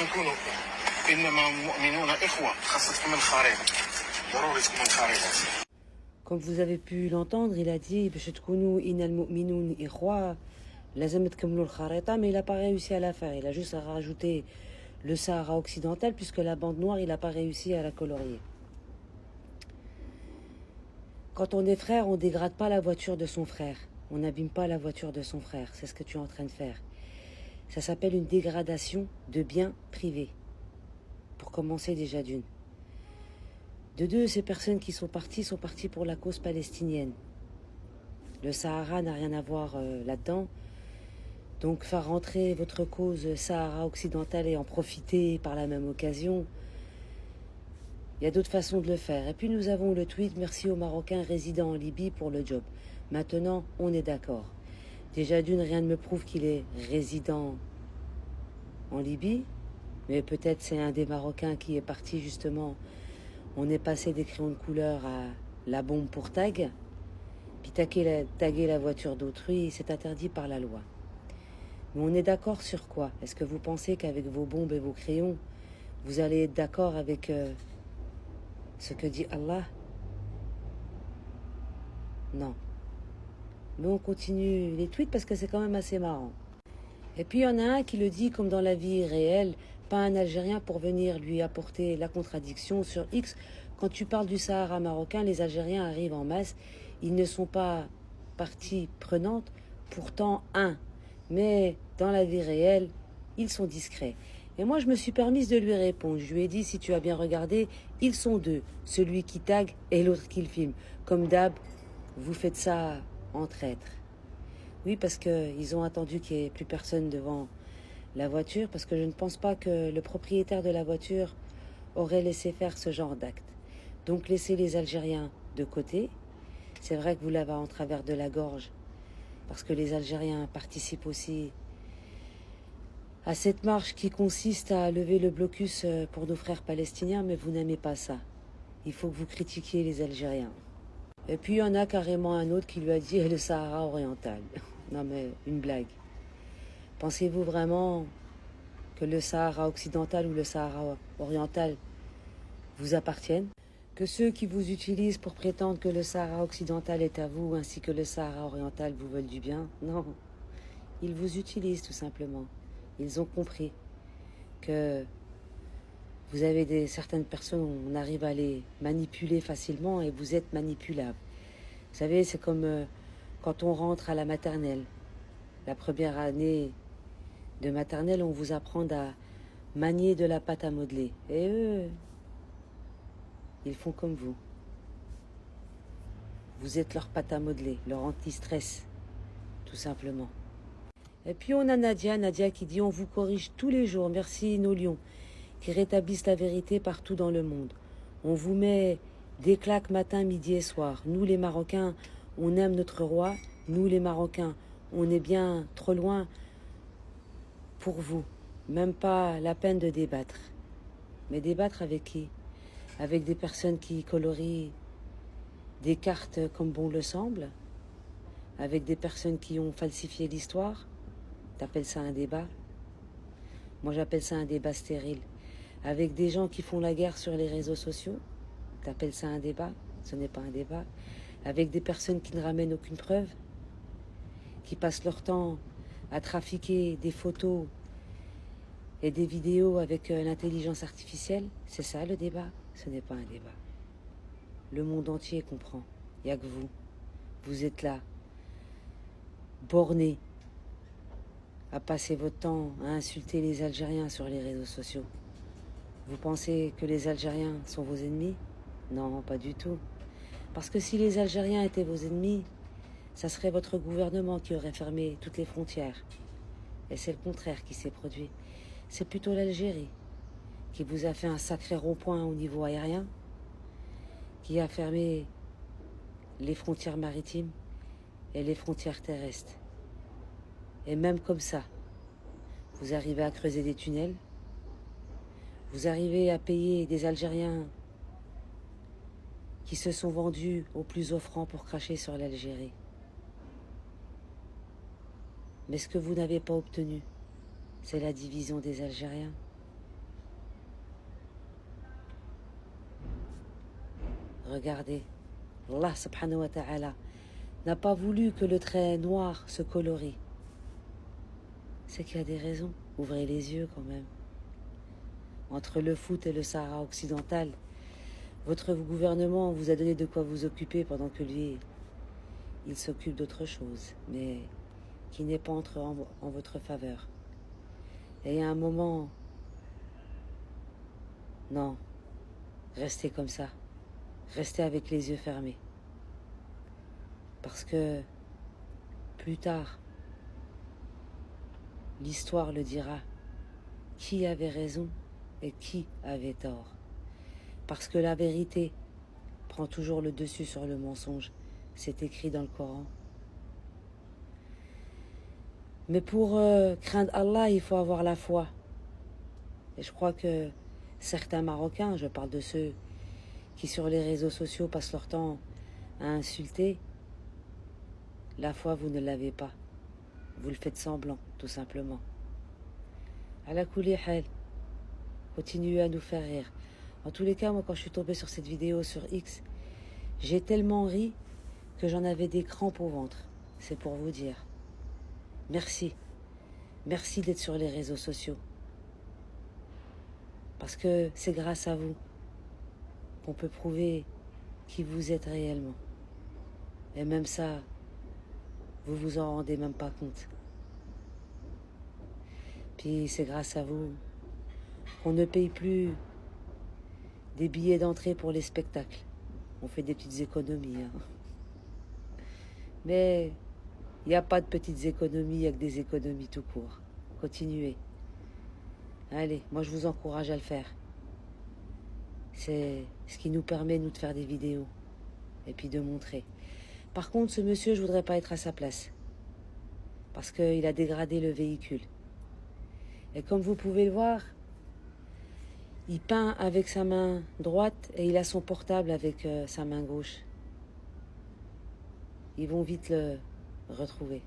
نكونوا انما المؤمنون اخوه خاصة تكون الخريطه ضروري تكون الخريطه. Comme vous avez pu l'entendre, il a dit باش تكونوا إن المؤمنون إخوة لازم تكملوا الخريطة, mais il n'a pas réussi à la faire. Il a juste rajouté le Sahara occidental puisque la bande noire, il n'a pas réussi à la colorier. Quand on est frère, on ne dégrade pas la voiture de son frère. On n'abîme pas la voiture de son frère. C'est ce que tu es en train de faire. Ça s'appelle une dégradation de biens privés. Pour commencer déjà d'une. De deux, ces personnes qui sont parties pour la cause palestinienne. Le Sahara n'a rien à voir là-dedans. Donc faire rentrer votre cause Sahara occidentale et en profiter par la même occasion, il y a d'autres façons de le faire. Et puis nous avons le tweet « Merci aux Marocains résidant en Libye pour le job ». Maintenant, on est d'accord. Déjà d'une, rien ne me prouve qu'il est résident en Libye, mais peut-être c'est un des Marocains qui est parti justement. On est passé des crayons de couleur à la bombe pour tag, puis taguer la voiture d'autrui, c'est interdit par la loi. Mais on est d'accord sur quoi? Est-ce que vous pensez qu'avec vos bombes et vos crayons, vous allez être d'accord avec ce que dit Allah? Non. Mais on continue les tweets parce que c'est quand même assez marrant. Et puis il y en a un qui le dit comme dans la vie réelle, pas un Algérien pour venir lui apporter la contradiction sur X. Quand tu parles du Sahara marocain, les Algériens arrivent en masse. Ils ne sont pas partie prenante, pourtant un. Mais dans la vie réelle, ils sont discrets. Et moi, je me suis permise de lui répondre. Je lui ai dit, si tu as bien regardé, ils sont deux. Celui qui tag et l'autre qui le filme. Comme d'hab, vous faites ça en traître. Oui, parce qu'ils ont attendu qu'il n'y ait plus personne devant la voiture, parce que je ne pense pas que le propriétaire de la voiture aurait laissé faire ce genre d'acte. Donc laissez les Algériens de côté. C'est vrai que vous l'avez en travers de la gorge, parce que les Algériens participent aussi à cette marche qui consiste à lever le blocus pour nos frères palestiniens, mais vous n'aimez pas ça. Il faut que vous critiquiez les Algériens. Et puis il y en a carrément un autre qui lui a dit le Sahara oriental. Non mais une blague. Pensez-vous vraiment que le Sahara occidental ou le Sahara oriental vous appartiennent? Que ceux qui vous utilisent pour prétendre que le Sahara occidental est à vous ainsi que le Sahara oriental vous veulent du bien? Non, ils vous utilisent tout simplement. Ils ont compris que vous avez certaines personnes, on arrive à les manipuler facilement et vous êtes manipulable. Vous savez, c'est comme quand on rentre à la maternelle. La première année de maternelle, on vous apprend à manier de la pâte à modeler. Et eux, ils font comme vous. Vous êtes leur pâte à modeler, leur anti-stress, tout simplement. Et puis on a Nadia qui dit « On vous corrige tous les jours, merci nos lions, qui rétablissent la vérité partout dans le monde. On vous met des claques matin, midi et soir. Nous les Marocains, on aime notre roi. Nous les Marocains, on est bien trop loin pour vous. Même pas la peine de débattre. Mais débattre avec qui? Avec des personnes qui colorient des cartes comme bon le semble? Avec des personnes qui ont falsifié l'histoire? T'appelles ça un débat? Moi j'appelle ça un débat stérile. Avec des gens qui font la guerre sur les réseaux sociaux? T'appelles ça un débat? Ce n'est pas un débat. Avec des personnes qui ne ramènent aucune preuve? Qui passent leur temps à trafiquer des photos et des vidéos avec l'intelligence artificielle? C'est ça le débat? Ce n'est pas un débat. Le monde entier comprend. Il n'y a que vous. Vous êtes là, bornés, à passer votre temps à insulter les Algériens sur les réseaux sociaux. Vous pensez que les Algériens sont vos ennemis? Non, pas du tout. Parce que si les Algériens étaient vos ennemis, ça serait votre gouvernement qui aurait fermé toutes les frontières. Et c'est le contraire qui s'est produit. C'est plutôt l'Algérie qui vous a fait un sacré rond-point au niveau aérien, qui a fermé les frontières maritimes et les frontières terrestres. Et même comme ça, vous arrivez à creuser des tunnels, vous arrivez à payer des Algériens qui se sont vendus au plus offrant pour cracher sur l'Algérie. Mais ce que vous n'avez pas obtenu, c'est la division des Algériens. Regardez, Allah subhanahu wa ta'ala n'a pas voulu que le trait noir se colorie. C'est qu'il y a des raisons. Ouvrez les yeux quand même. Entre le foot et le Sahara occidental, votre gouvernement vous a donné de quoi vous occuper pendant que lui, il s'occupe d'autre chose, mais qui n'est pas en votre faveur. Et il y a un moment, non, restez comme ça. Restez avec les yeux fermés. Parce que plus tard, l'histoire le dira, qui avait raison et qui avait tort. Parce que la vérité prend toujours le dessus sur le mensonge. C'est écrit dans le Coran. Mais pour craindre Allah, il faut avoir la foi. Et je crois que certains Marocains, je parle de ceux qui sur les réseaux sociaux passent leur temps à insulter, la foi, vous ne l'avez pas. Vous le faites semblant, tout simplement. Ala kulli hal, continuez à nous faire rire. En tous les cas, moi, quand je suis tombée sur cette vidéo sur X, j'ai tellement ri que j'en avais des crampes au ventre. C'est pour vous dire. Merci. Merci d'être sur les réseaux sociaux. Parce que c'est grâce à vous qu'on peut prouver qui vous êtes réellement. Et même ça, vous vous en rendez même pas compte. Puis c'est grâce à vous qu'on ne paye plus des billets d'entrée pour les spectacles. On fait des petites économies. Hein. Mais il n'y a pas de petites économies, il n'y a que des économies tout court. Continuez. Allez, moi je vous encourage à le faire. C'est ce qui nous permet, nous, de faire des vidéos. Et puis de montrer. Par contre, ce monsieur, je voudrais pas être à sa place. Parce qu'il a dégradé le véhicule. Et comme vous pouvez le voir, il peint avec sa main droite et il a son portable avec sa main gauche. Ils vont vite le retrouver.